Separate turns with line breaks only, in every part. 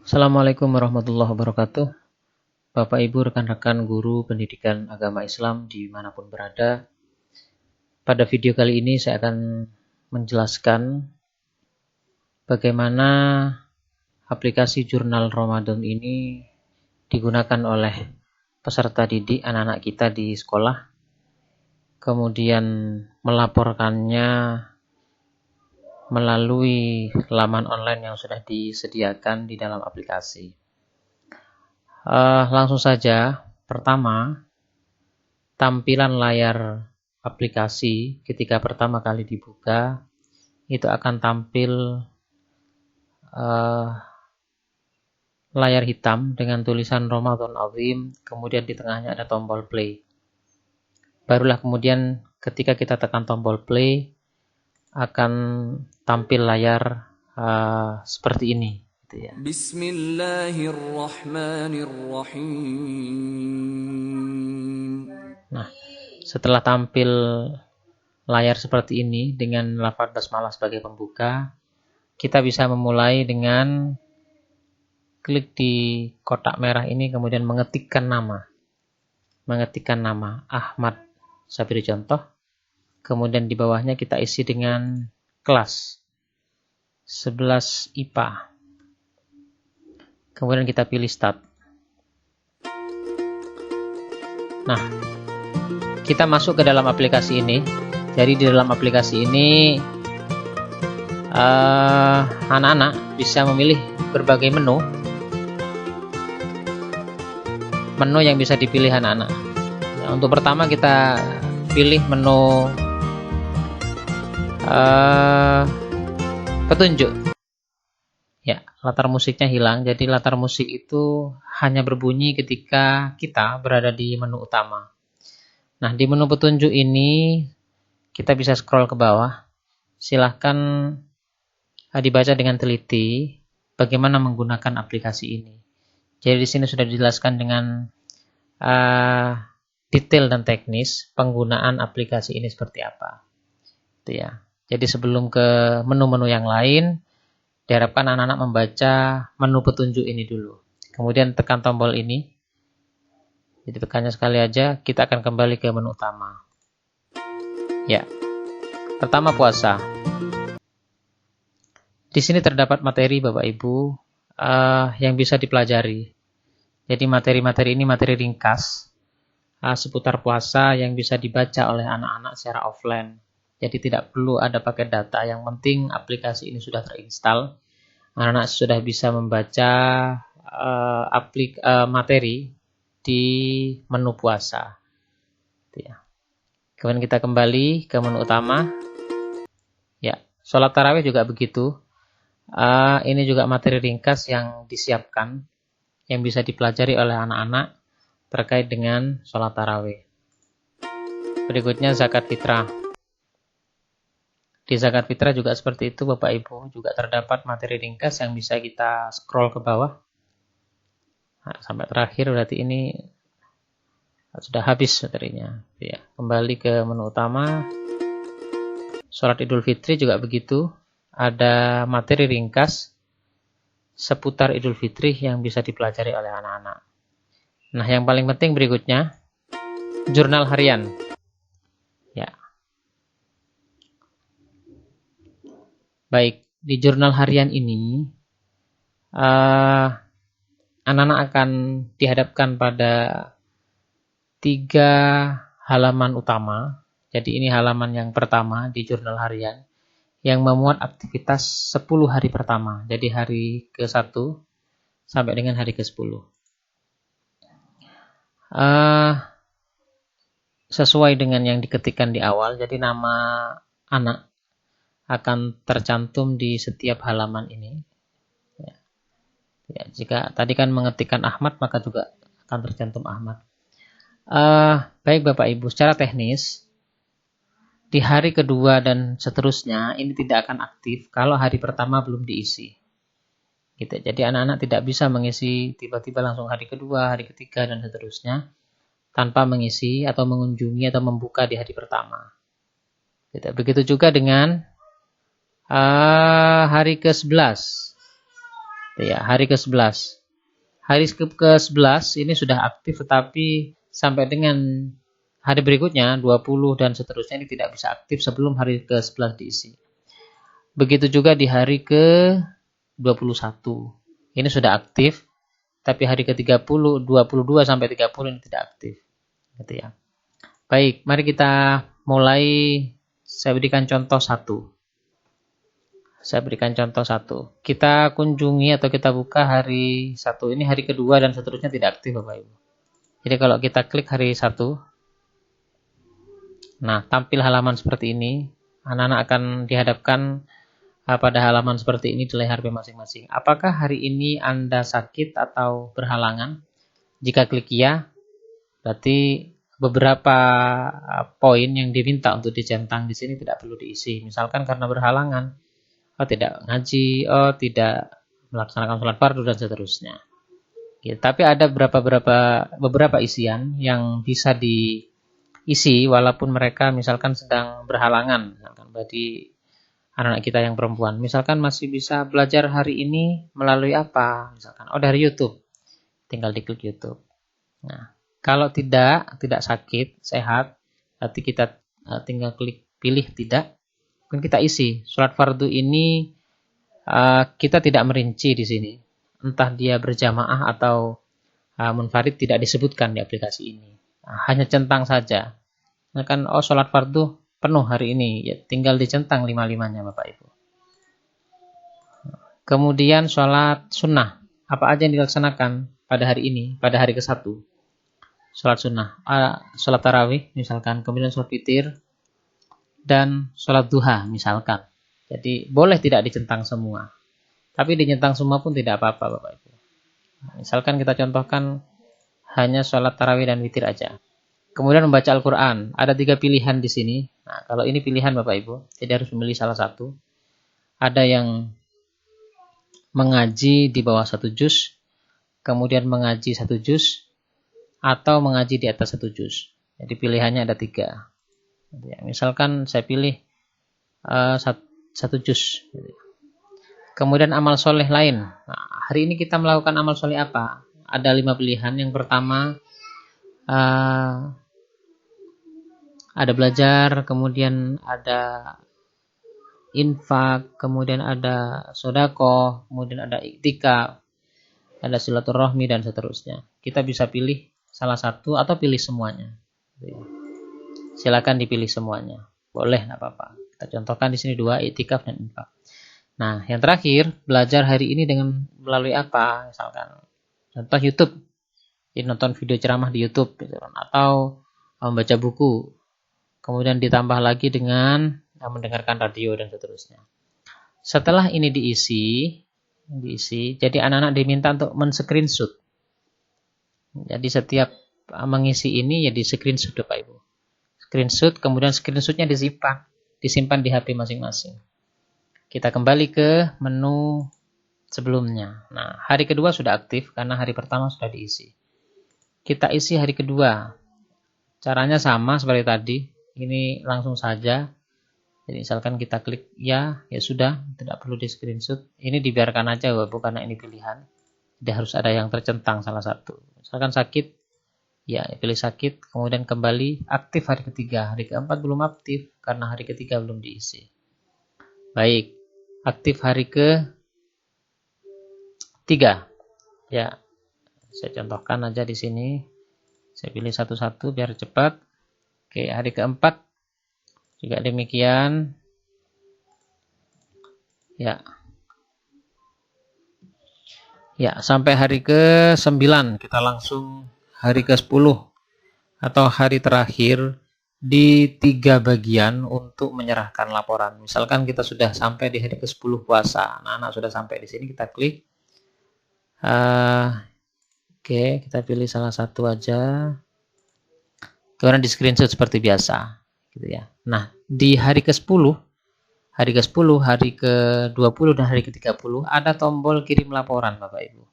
Assalamualaikum warahmatullahi wabarakatuh. Bapak Ibu rekan-rekan guru pendidikan agama Islam dimanapun berada. Pada video kali ini saya akan menjelaskan bagaimana aplikasi jurnal Ramadan ini digunakan oleh peserta didik anak-anak kita di sekolah, kemudian melaporkannya melalui laman online yang sudah disediakan di dalam aplikasi. Langsung saja. Pertama, tampilan layar aplikasi ketika pertama kali dibuka itu akan tampil layar hitam dengan tulisan Ramadan Azim, kemudian di tengahnya ada tombol play. Barulah kemudian ketika kita tekan tombol play akan tampil layar seperti ini, gitu ya.
Bismillahirrahmanirrahim.
Nah, setelah tampil layar seperti ini dengan lafaz basmalah sebagai pembuka, kita bisa memulai dengan klik di kotak merah ini, kemudian mengetikkan nama. Mengetikkan nama Ahmad. Saya beri contoh. Kemudian di bawahnya kita isi dengan kelas 11 IPA. Kemudian kita pilih start. Nah, kita masuk ke dalam aplikasi ini. Jadi di dalam aplikasi ini anak-anak bisa memilih berbagai menu yang bisa dipilih anak-anak. Nah, untuk pertama kita pilih menu petunjuk. Ya, latar musiknya hilang. Jadi latar musik itu hanya berbunyi ketika kita berada di menu utama. Nah, di menu petunjuk ini kita bisa scroll ke bawah. Silahkan dibaca dengan teliti bagaimana menggunakan aplikasi ini. Jadi di sini sudah dijelaskan dengan detail dan teknis penggunaan aplikasi ini seperti apa. Itu ya. Jadi sebelum ke menu-menu yang lain, diharapkan anak-anak membaca menu petunjuk ini dulu. Kemudian tekan tombol ini. Jadi tekannya sekali aja, kita akan kembali ke menu utama. Ya. Pertama, puasa. Di sini terdapat materi Bapak Ibu yang bisa dipelajari. Jadi materi-materi ini materi ringkas seputar puasa yang bisa dibaca oleh anak-anak secara offline. Jadi tidak perlu ada paket data, yang penting aplikasi ini sudah terinstall. Anak-anak sudah bisa membaca materi di menu puasa. Kemudian kita kembali ke menu utama. Ya, sholat tarawih juga begitu. Ini juga materi ringkas yang disiapkan, yang bisa dipelajari oleh anak-anak terkait dengan sholat tarawih. Berikutnya zakat fitrah. Di zakat fitrah juga seperti itu Bapak Ibu, juga terdapat materi ringkas yang bisa kita scroll ke bawah. Nah, sampai terakhir berarti ini sudah habis materinya. Ya, kembali ke menu utama. Sholat Idul Fitri juga begitu, ada materi ringkas seputar Idul Fitri yang bisa dipelajari oleh anak-anak. Nah, yang paling penting berikutnya, jurnal harian. Ya. Baik, di jurnal harian ini anak-anak akan dihadapkan pada 3 halaman utama. Jadi ini halaman yang pertama di jurnal harian yang memuat aktivitas 10 hari pertama. Jadi hari ke-1 sampai dengan hari ke-10. Sesuai dengan yang diketikkan di awal, jadi nama anak akan tercantum di setiap halaman ini. Ya, jika tadi kan mengetikkan Ahmad, maka juga akan tercantum Ahmad. Baik Bapak Ibu, secara teknis di hari kedua dan seterusnya ini tidak akan aktif kalau hari pertama belum diisi. Gitu. Jadi anak-anak tidak bisa mengisi tiba-tiba langsung hari kedua, hari ketiga dan seterusnya tanpa mengisi atau mengunjungi atau membuka di hari pertama. Gitu. Begitu juga dengan hari ke-11. Ya, hari ke-11. Hari ke-11 ini sudah aktif, tetapi sampai dengan hari berikutnya 20 dan seterusnya ini tidak bisa aktif sebelum hari ke-11 diisi. Begitu juga di hari ke-21. Ini sudah aktif, tapi hari ke-30, 22 sampai 30 ini tidak aktif. Gitu ya. Baik, mari kita mulai. Saya berikan contoh satu. Kita kunjungi atau kita buka hari 1. Ini hari kedua dan seterusnya tidak aktif Bapak Ibu. Jadi kalau kita klik hari 1, nah tampil halaman seperti ini. Anak-anak akan dihadapkan pada halaman seperti ini di layar HP masing-masing. Apakah hari ini Anda sakit atau berhalangan? Jika klik ya, berarti beberapa poin yang diminta untuk dicentang di sini tidak perlu diisi. Misalkan karena berhalangan, tidak ngaji, tidak melaksanakan sholat fardu dan seterusnya. Ya, tapi ada beberapa isian yang bisa diisi walaupun mereka misalkan sedang berhalangan, misalkan bagi anak-anak kita yang perempuan. Misalkan masih bisa belajar hari ini melalui apa? Misalkan dari YouTube. Tinggal diklik YouTube. Nah, kalau tidak sakit, sehat, berarti kita tinggal klik pilih tidak. Kita isi. Sholat fardu ini kita tidak merinci di sini. Entah dia berjamaah atau munfarid tidak disebutkan di aplikasi ini. Hanya centang saja. Nah kan, sholat fardu penuh hari ini. Ya, tinggal dicentang 5-5-nya Bapak Ibu. Kemudian sholat sunnah. Apa aja yang dilaksanakan pada hari ini, pada hari ke-1? Sholat sunnah. Sholat tarawih misalkan. Kemudian sholat witir. Dan sholat duha misalkan. Jadi boleh tidak dicentang semua. Tapi dicentang semua pun tidak apa-apa Bapak Ibu. Misalkan kita contohkan hanya sholat tarawih dan witir aja. Kemudian membaca Al-Quran. Ada 3 pilihan di sini. Nah, kalau ini pilihan Bapak Ibu, jadi harus memilih salah satu. Ada yang mengaji di bawah 1 juz, kemudian mengaji 1 juz, atau mengaji di atas 1 juz. Jadi pilihannya ada 3. Ya, misalkan saya pilih 1 juz. Kemudian amal soleh lain. Nah, hari ini kita melakukan amal soleh apa? Ada 5 pilihan. Yang pertama ada belajar, kemudian ada infak, kemudian ada sedekah, kemudian ada iktikaf, ada silaturahmi dan seterusnya. Kita bisa pilih salah satu atau pilih semuanya. Silakan dipilih semuanya. Boleh, enggak apa-apa. Kita contohkan di sini 2, iktikaf dan infak. Nah, yang terakhir, belajar hari ini dengan melalui apa? Misalkan contoh YouTube. Jadi nonton video ceramah di YouTube gitu, atau membaca buku. Kemudian ditambah lagi dengan mendengarkan radio dan seterusnya. Setelah ini diisi, jadi anak-anak diminta untuk men-screenshot. Jadi setiap mengisi ini ya di screenshot Bapak Ibu. Screenshot, kemudian screenshotnya disimpan di HP masing-masing. Kita kembali ke menu sebelumnya. Nah, hari kedua sudah aktif karena hari pertama sudah diisi. Kita isi hari kedua. Caranya sama seperti tadi. Ini langsung saja. Jadi misalkan kita klik ya sudah, tidak perlu di screenshot. Ini dibiarkan aja Bapak, karena ini pilihan. Jadi harus ada yang tercentang salah satu. Misalkan sakit, ya pilih sakit, kemudian kembali aktif hari ketiga. Hari keempat belum aktif karena hari ketiga belum diisi. Baik, aktif hari ke-3. Ya, saya contohkan aja di sini. Saya pilih satu-satu biar cepat. Oke, hari keempat juga demikian. Ya, sampai hari ke-9 kita langsung hari ke-10 atau hari terakhir di 3 bagian untuk menyerahkan laporan. Misalkan kita sudah sampai di hari ke-10 puasa, anak-anak sudah sampai di sini, kita klik. Oke, kita pilih salah satu aja. Kemudian di screenshot seperti biasa, gitu ya. Nah, di hari ke-10, hari ke-20 dan hari ke-30 ada tombol kirim laporan Bapak Ibu.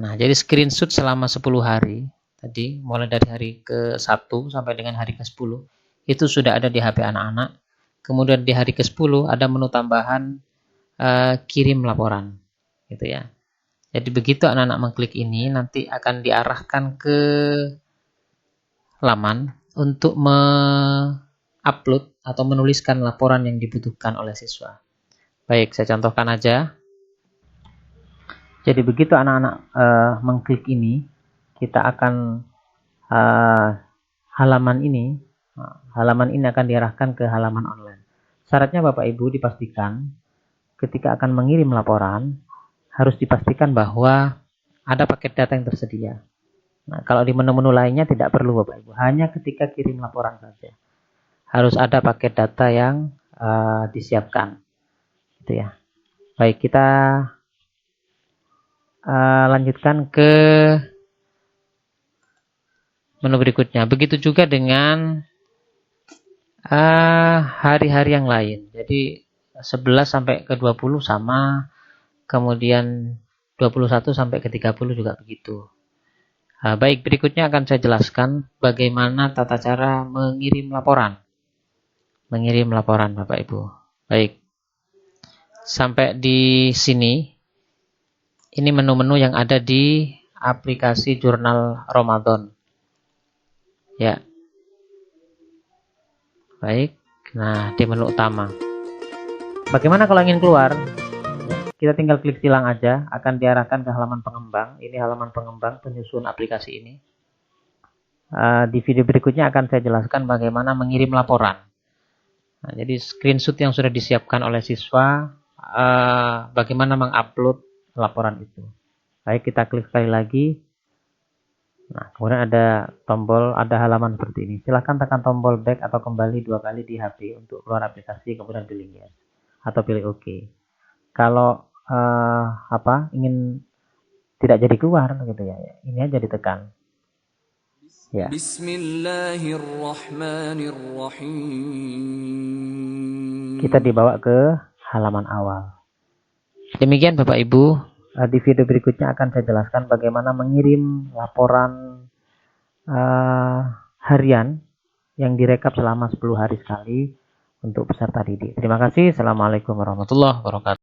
Nah, jadi screenshot selama 10 hari. Tadi mulai dari hari ke-1 sampai dengan hari ke-10 itu sudah ada di HP anak-anak. Kemudian di hari ke-10 ada menu tambahan kirim laporan. gitu ya. Jadi begitu anak-anak mengklik ini, nanti akan diarahkan ke laman untuk upload atau menuliskan laporan yang dibutuhkan oleh siswa. Baik, saya contohkan aja. Jadi begitu anak-anak mengklik ini, kita akan halaman ini akan diarahkan ke halaman online. Syaratnya Bapak Ibu dipastikan ketika akan mengirim laporan, harus dipastikan bahwa ada paket data yang tersedia. Nah, kalau di menu-menu lainnya tidak perlu Bapak Ibu, hanya ketika kirim laporan saja. Harus ada paket data yang disiapkan. Gitu ya. Baik, kita lanjutkan ke menu berikutnya. Begitu juga dengan hari-hari yang lain. Jadi 11 sampai ke 20 sama, kemudian 21 sampai ke 30 juga begitu. Baik, berikutnya akan saya jelaskan bagaimana tata cara mengirim laporan. Mengirim laporan Bapak Ibu. Baik. Sampai di sini, ini menu-menu yang ada di aplikasi Jurnal Ramadan. Ya. Baik. Nah, di menu utama. Bagaimana kalau ingin keluar? Kita tinggal klik silang aja, akan diarahkan ke halaman pengembang. Ini halaman pengembang penyusun aplikasi ini. Di video berikutnya akan saya jelaskan bagaimana mengirim laporan. Nah, jadi screenshot yang sudah disiapkan oleh siswa, bagaimana mengupload laporan itu. Baik, kita klik sekali lagi. Nah, kemudian ada tombol, ada halaman seperti ini. Silahkan tekan tombol back atau kembali 2 kali di HP untuk keluar aplikasi, kemudian pilih yes atau pilih OK. Kalau ingin tidak jadi keluar gitu ya, ini aja ditekan. Ya.
Bismillahirrahmanirrahim.
Kita dibawa ke halaman awal. Demikian Bapak Ibu, di video berikutnya akan saya jelaskan bagaimana mengirim laporan harian yang direkap selama 10 hari sekali untuk peserta didik. Terima kasih. Assalamualaikum warahmatullahi wabarakatuh.